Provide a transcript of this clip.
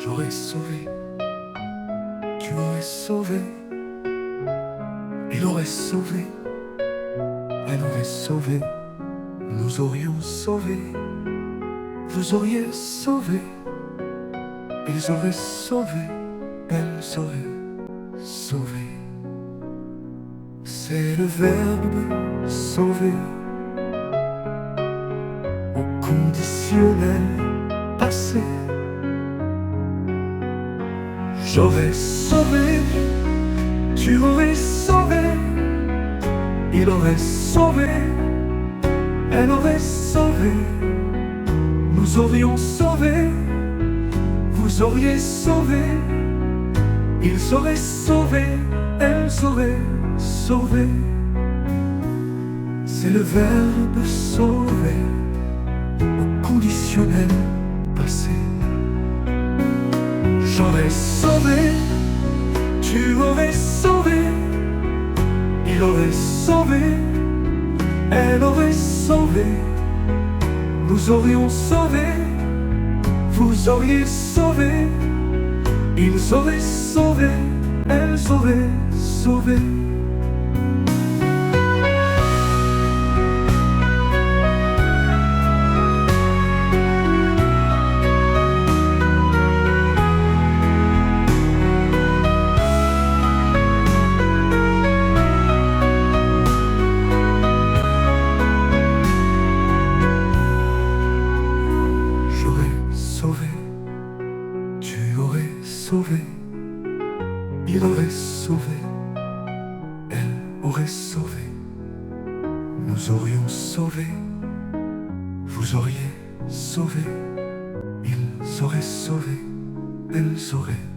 J'aurais sauvé, tu aurais sauvé, il aurait sauvé, elle aurait sauvé, nous aurions sauvé, vous auriez sauvé, ils auraient sauvé, elles auraient sauvé. C'est le verbe sauver au conditionnel passé. J'aurais sauvé, tu aurais sauvé, il aurait sauvé, elle aurait sauvé, nous aurions sauvé, vous auriez sauvé, ils auraient sauvé, elles auraient sauvé. C'est le verbe sauver au conditionnel passé. J'aurais sauvé, tu aurais sauvé, il aurait sauvé, elle aurait sauvé, nous aurions sauvé, vous auriez sauvé, ils auraient sauvé, elles auraient sauvé. Sauvé, tu aurais sauvé, il aurait sauvé, elle aurait sauvé, nous aurions sauvé, vous auriez sauvé, ils auraient sauvé, elles auraient